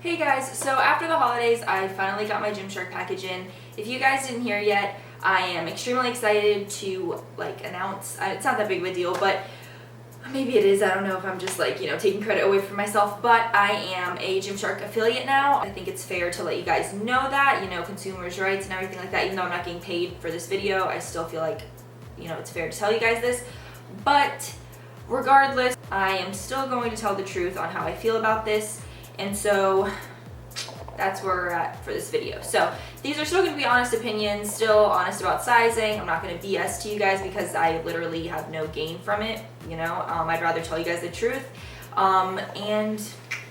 Hey guys, so after the holidays, I finally got my Gymshark package in. If you guys didn't hear yet, I am extremely excited to announce, it's not that big of a deal, but maybe it is. I don't know if I'm just taking credit away from myself, but I am a Gymshark affiliate now. I think it's fair to let you guys know that, consumers' rights and everything like that. Even though I'm not getting paid for this video, I still feel like, it's fair to tell you guys this. But regardless, I am still going to tell the truth on how I feel about this. And so that's where we're at for this video. So these are still going to be honest opinions, still honest about sizing. I'm not going to BS to you guys because I literally have no gain from it. I'd rather tell you guys the truth. And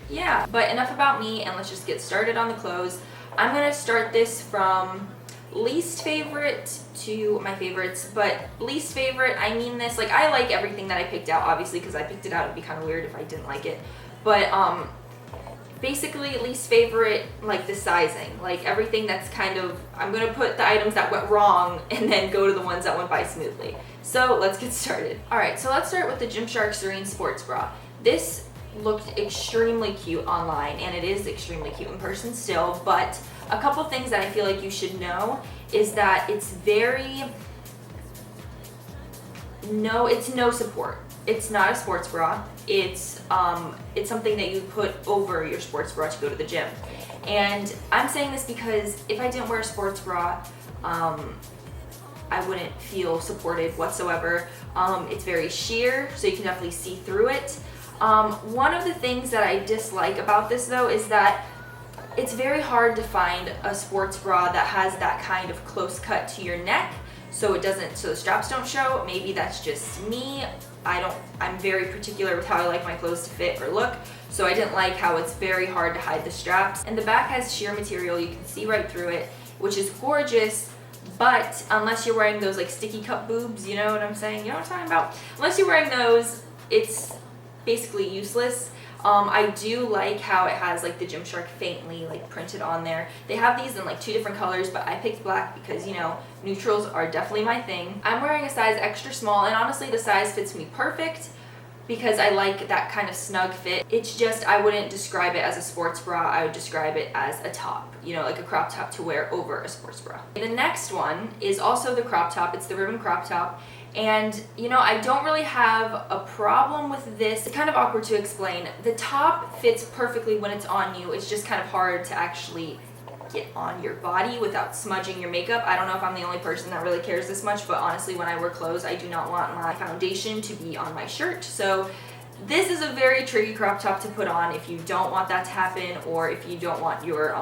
yeah, but enough about me, and let's just get started on the clothes. I'm going to start this from least favorite to my favorites, but least favorite, I mean this, I like everything that I picked out, obviously, because I picked it out. It'd be kind of weird if I didn't like it. But basically least favorite, the sizing, everything that's I'm gonna put the items that went wrong and then go to the ones that went by smoothly. So let's get started. All right, so let's start with the Gymshark Serene Sports Bra. This looked extremely cute online, and it is extremely cute in person still, but a couple things that I feel like you should know is that it's no support. It's not a sports bra. It's something that you put over your sports bra to go to the gym. And I'm saying this because if I didn't wear a sports bra, I wouldn't feel supported whatsoever. It's very sheer, so you can definitely see through it. One of the things that I dislike about this though is that it's very hard to find a sports bra that has that kind of close cut to your neck, so the straps don't show. Maybe that's just me. I'm very particular with how I like my clothes to fit or look, so I didn't like how it's very hard to hide the straps. And the back has sheer material, you can see right through it, which is gorgeous, but unless you're wearing those sticky cup boobs, you know what I'm saying? You know what I'm talking about? Unless you're wearing those, it's basically useless. I do like how it has the Gymshark faintly printed on there. They have these in two different colors, but I picked black because neutrals are definitely my thing. I'm wearing a size extra small, and honestly the size fits me perfect because I like that kind of snug fit. It's just I wouldn't describe it as a sports bra. I would describe it as a top, like a crop top to wear over a sports bra. The next one is also the crop top. It's the ribbon crop top. And I don't really have a problem with this. It's kind of awkward to explain. The top fits perfectly when it's on you. It's just kind of hard to actually get on your body without smudging your makeup. I don't know if I'm the only person that really cares this much, but honestly, when I wear clothes, I do not want my foundation to be on my shirt. So this is a very tricky crop top to put on if you don't want that to happen, or if you don't want your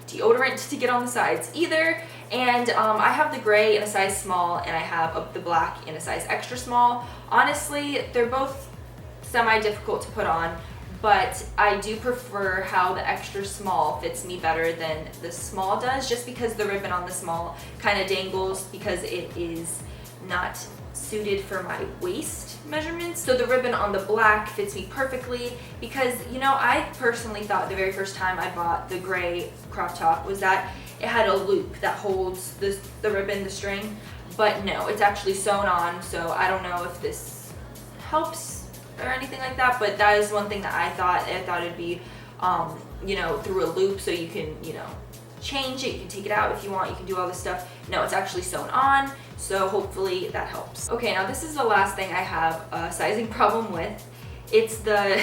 deodorant to get on the sides either. And I have the gray in a size small, and I have the black in a size extra small. Honestly, they're both semi-difficult to put on, but I do prefer how the extra small fits me better than the small does, just because the ribbon on the small kind of dangles because it is not suited for my waist measurements. So the ribbon on the black fits me perfectly because, I personally thought the very first time I bought the gray crop top was that it had a loop that holds the ribbon, the string, but no, it's actually sewn on, so I don't know if this helps or anything like that, but that is one thing that I thought it'd be, through a loop, so you can, change it, you can take it out if you want, you can do all this stuff. No, it's actually sewn on, so hopefully that helps. Okay, now this is the last thing I have a sizing problem with. It's the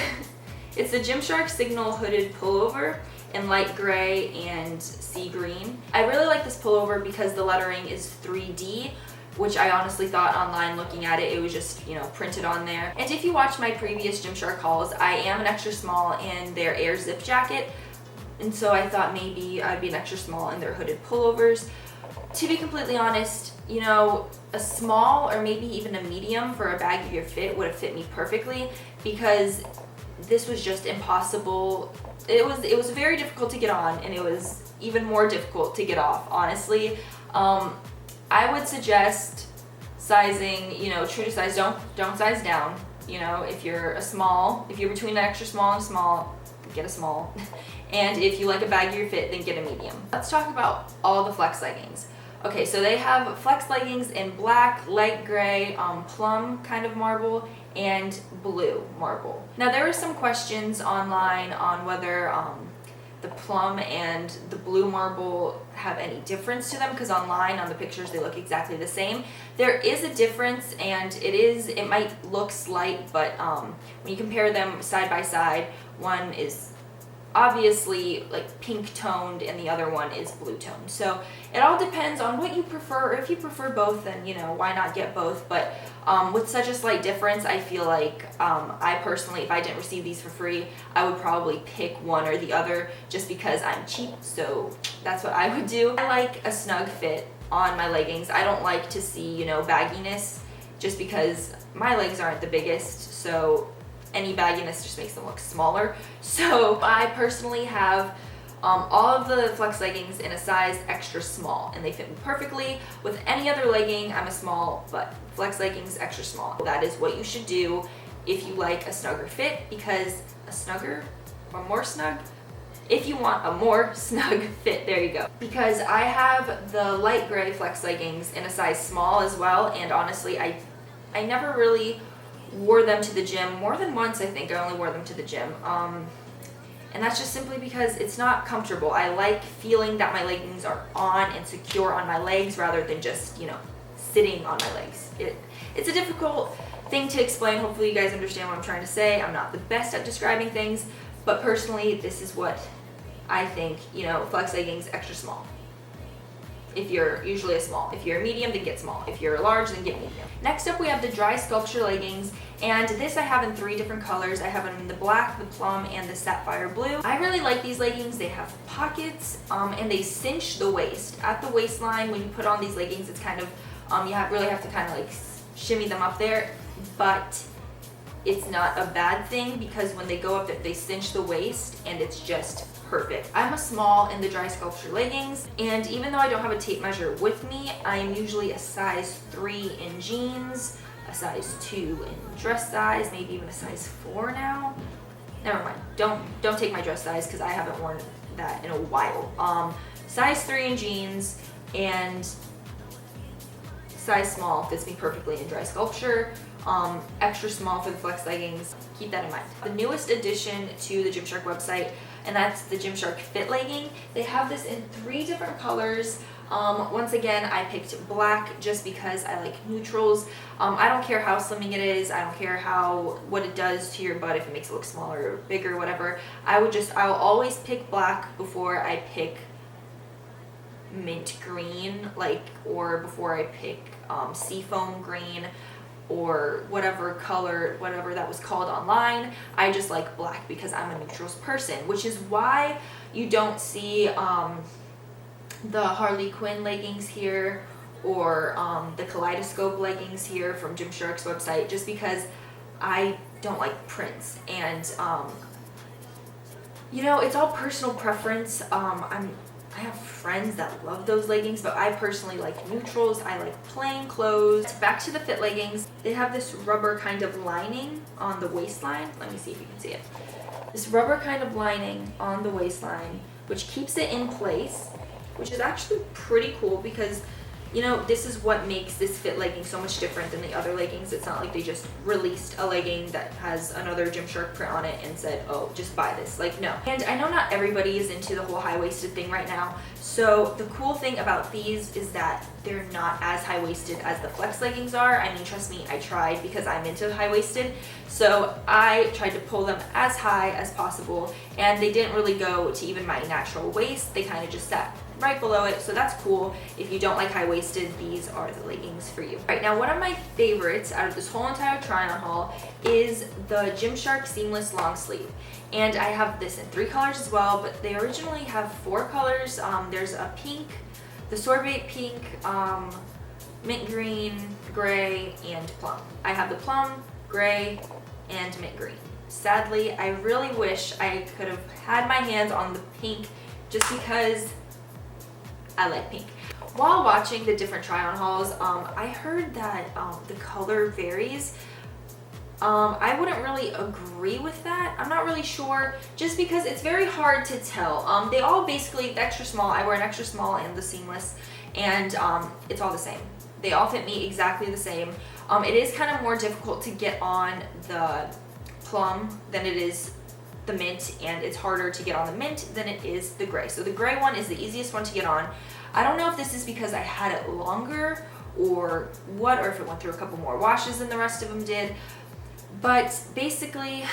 Gymshark Signal hooded pullover in light gray and sea green. I really like this pullover because the lettering is 3D, which I honestly thought online looking at it, it was just, printed on there. And if you watch my previous Gymshark hauls, I am an extra small in their Air Zip jacket, and so I thought maybe I'd be an extra small in their hooded pullovers. To be completely honest, a small or maybe even a medium for a baggier fit would have fit me perfectly, because this was just impossible. It was very difficult to get on, and it was even more difficult to get off, honestly. I would suggest sizing, true to size. Don't size down. If you're if you're between an extra small and small, get a small. And if you like a baggier fit, then get a medium. Let's talk about all the flex leggings. Okay, so they have flex leggings in black, light gray, plum kind of marble, and blue marble. Now there were some questions online on whether plum and the blue marble have any difference to them, because online on the pictures they look exactly the same. There is a difference, and it might look slight, but when you compare them side by side, one is obviously like pink toned and the other one is blue toned. So it all depends on what you prefer. If you prefer both, then you know, why not get both? But with such a slight difference, I feel like I personally, if I didn't receive these for free, I would probably pick one or the other just because I'm cheap. So that's what I would do. I like a snug fit on my leggings. I don't like to see, you know, bagginess, just because my legs aren't the biggest, so any bagginess just makes them look smaller. So I personally have all of the flex leggings in a size extra small, and they fit me perfectly. With any other legging, I'm a small, but flex leggings extra small. That is what you should do if you like a snugger fit, because a snugger or more snug, if you want a more snug fit, there you go. Because I have the light gray flex leggings in a size small as well, and honestly, I never really wore them to the gym. More than once, I think I only wore them to the gym. And that's just simply because it's not comfortable. I like feeling that my leggings are on and secure on my legs rather than just, you know, sitting on my legs. It's a difficult thing to explain. Hopefully you guys understand what I'm trying to say. I'm not the best at describing things, but personally, this is what I think, you know, flex leggings extra small. If you're usually a small. If you're a medium, then get small. If you're a large, then get medium. Next up, we have the dry Sculpture leggings, and this I have in 3 different colors. I have them in the black, the plum, and the sapphire blue. I really like these leggings. They have pockets, and they cinch the waist. At the waistline, when you put on these leggings, it's kind of, you really have to kind of like shimmy them up there, but it's not a bad thing, because when they go up there, they cinch the waist, and it's just perfect. I'm a small in the dry Sculpture leggings, and even though I don't have a tape measure with me, I'm usually a size 3 in jeans, a size 2 in dress size, maybe even a size 4 now. Never mind, don't take my dress size because I haven't worn that in a while. Size 3 in jeans, and size small fits me perfectly in dry Sculpture. Extra small for the flex leggings. Keep that in mind. The newest addition to the Gymshark website, and that's the Gymshark Fit legging. They have this in 3 different colors. Once again, I picked black just because I like neutrals. I don't care how slimming it is. I don't care what it does to your butt, if it makes it look smaller or bigger, whatever. I'll always pick black before I pick mint green, or before I pick seafoam green, or whatever color, whatever that was called online. I just like black because I'm a neutrals person, which is why you don't see the Harley Quinn leggings here, or the Kaleidoscope leggings here from Gymshark's website, just because I don't like prints. And you know, it's all personal preference. I have friends that love those leggings, but I personally like neutrals. I like plain clothes. Back to the Fit leggings. They have this rubber kind of lining on the waistline. Let me see if you can see it. This rubber kind of lining on the waistline, which keeps it in place, which is actually pretty cool, because you know, this is what makes this Fit legging so much different than the other leggings. It's not like they just released a legging that has another Gymshark print on it and said, oh, just buy this. Like, no. And I know not everybody is into the whole high-waisted thing right now. So the cool thing about these is that they're not as high-waisted as the flex leggings are. I mean, trust me, I tried, because I'm into high-waisted. So I tried to pull them as high as possible, and they didn't really go to even my natural waist. They kind of just sat right below it, so that's cool. If you don't like high-waisted, these are the leggings for you. Right now, one of my favorites out of this whole entire try-on haul is the Gymshark seamless long sleeve, and I have this in 3 colors as well, but they originally have 4 colors. There's a pink, the sorbet pink, mint green, gray, and plum. I have the plum, gray, and mint green. Sadly, I really wish I could have had my hands on the pink, just because I like pink. While watching the different try-on hauls, I heard that the color varies. I wouldn't really agree with that. I'm not really sure, just because it's very hard to tell. They all basically, the extra small, I wear an extra small and the seamless, and it's all the same. They all fit me exactly the same. It is kind of more difficult to get on the plum than it is the mint, and it's harder to get on the mint than it is the gray. So the gray one is the easiest one to get on. I don't know if this is because I had it longer or what, or if it went through a couple more washes than the rest of them did, but basically,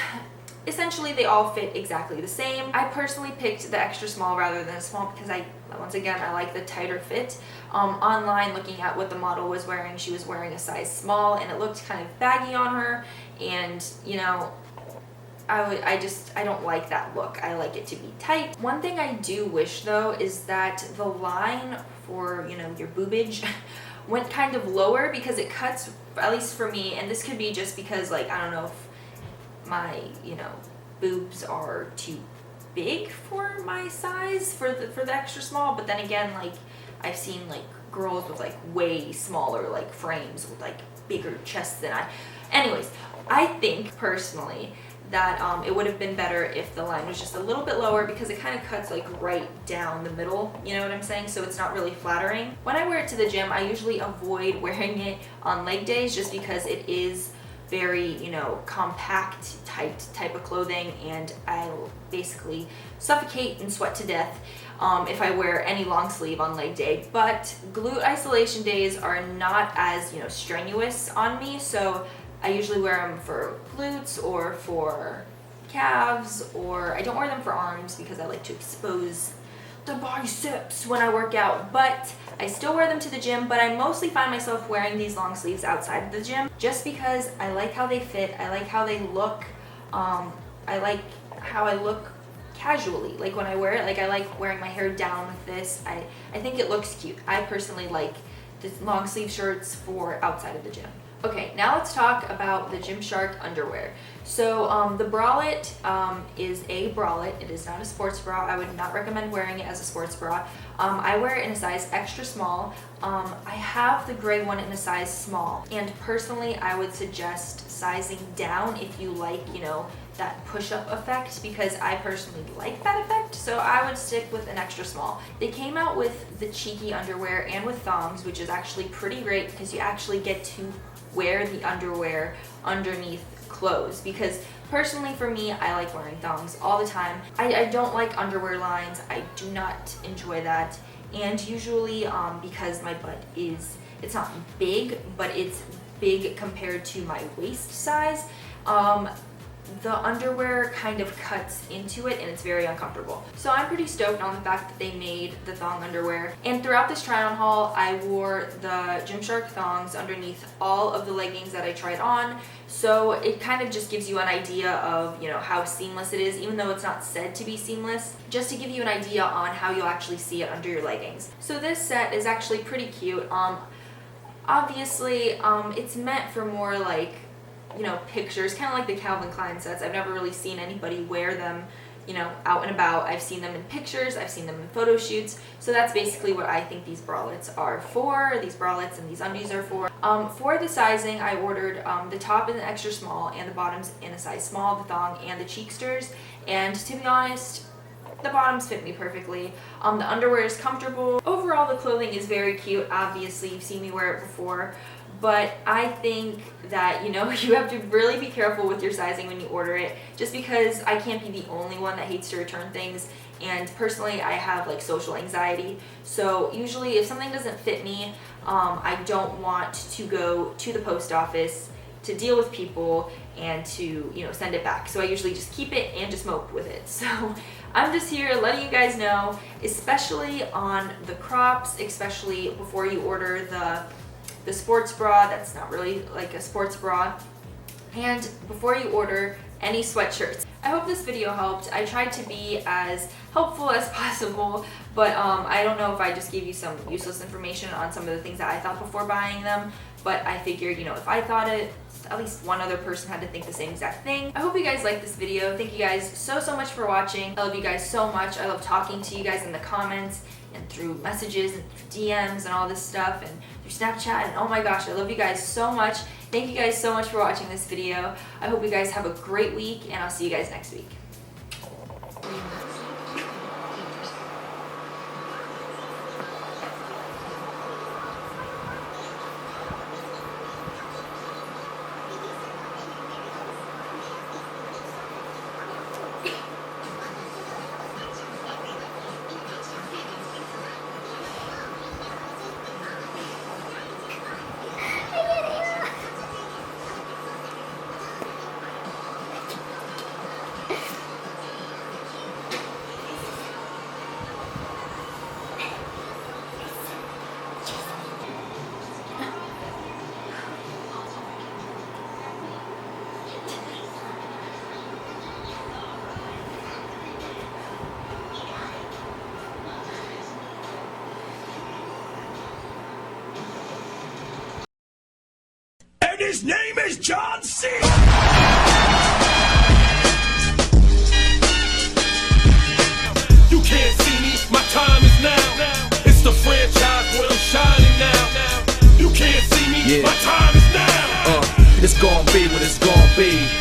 essentially they all fit exactly the same. I personally picked the extra small rather than a small because once again, I like the tighter fit. Online, looking at what the model was wearing, she was wearing a size small and it looked kind of baggy on her, and you know, I don't like that look. I like it to be tight. One thing I do wish though is that the line for, you know, your boobage went kind of lower, because it cuts, at least for me, and this could be just because, like, I don't know if my, you know, boobs are too big for my size for the extra small, but then again, like, I've seen like girls with like way smaller like frames with like bigger chests than anyways, I think personally that it would have been better if the line was just a little bit lower, because it kind of cuts like right down the middle, you know what I'm saying? So it's not really flattering. When I wear it to the gym, I usually avoid wearing it on leg days just because it is very, you know, compact, tight type of clothing, and I'll basically suffocate and sweat to death if I wear any long sleeve on leg day. But glute isolation days are not as, you know, strenuous on me, so I usually wear them for glutes or for calves, or I don't wear them for arms because I like to expose the biceps when I work out, but I still wear them to the gym. But I mostly find myself wearing these long sleeves outside of the gym just because I like how they fit, I like how they look, I like how I look casually, like when I wear it. Like, I like wearing my hair down with this. I think it looks cute. I personally like the long sleeve shirts for outside of the gym. Okay, now let's talk about the Gymshark underwear. So the bralette is a bralette. It is not a sports bra. I would not recommend wearing it as a sports bra. I wear it in a size extra small. I have the gray one in a size small, and personally I would suggest sizing down if you like, you know, that push-up effect, because I personally like that effect, so I would stick with an extra small. They came out with the cheeky underwear and with thongs, which is actually pretty great because you actually get to wear the underwear underneath clothes, because personally for me, I like wearing thongs all the time. I don't like underwear lines. I do not enjoy that, and usually because my butt is, it's not big, but it's big compared to my waist size, the underwear kind of cuts into it and it's very uncomfortable. So I'm pretty stoked on the fact that they made the thong underwear. And throughout this try on haul, I wore the Gymshark thongs underneath all of the leggings that I tried on. So it kind of just gives you an idea of, you know, how seamless it is, even though it's not said to be seamless, just to give you an idea on how you'll actually see it under your leggings. So this set is actually pretty cute. Obviously, it's meant for more like, you know, pictures, kind of like the Calvin Klein sets. I've never really seen anybody wear them, you know, out and about. I've seen them in pictures, I've seen them in photo shoots, so that's basically what I think these bralettes are for, these bralettes and these undies are for. For the sizing, I ordered the top in an extra small and the bottoms in a size small, the thong and the cheeksters, and to be honest, the bottoms fit me perfectly. The underwear is comfortable. Overall, the clothing is very cute. Obviously, you've seen me wear it before, but I think that, you know, you have to really be careful with your sizing when you order it, just because I can't be the only one that hates to return things, and personally I have like social anxiety, so usually if something doesn't fit me, I don't want to go to the post office to deal with people and to, you know, send it back. So I usually just keep it and just mope with it. So I'm just here letting you guys know, especially on the crops, especially before you order the sports bra that's not really like a sports bra, and before you order any sweatshirts. I hope this video helped. I tried to be as helpful as possible, but I don't know if I just gave you some useless information on some of the things that I thought before buying them, but I figured, you know, if I thought it, at least one other person had to think the same exact thing. I hope you guys liked this video. Thank you guys so much for watching. I love you guys so much. I love talking to you guys in the comments and through messages and through DMs and all this stuff and through Snapchat, and oh my gosh, I love you guys so much. Thank you guys so much for watching this video. I hope you guys have a great week, and I'll see you guys next week. His name is John C.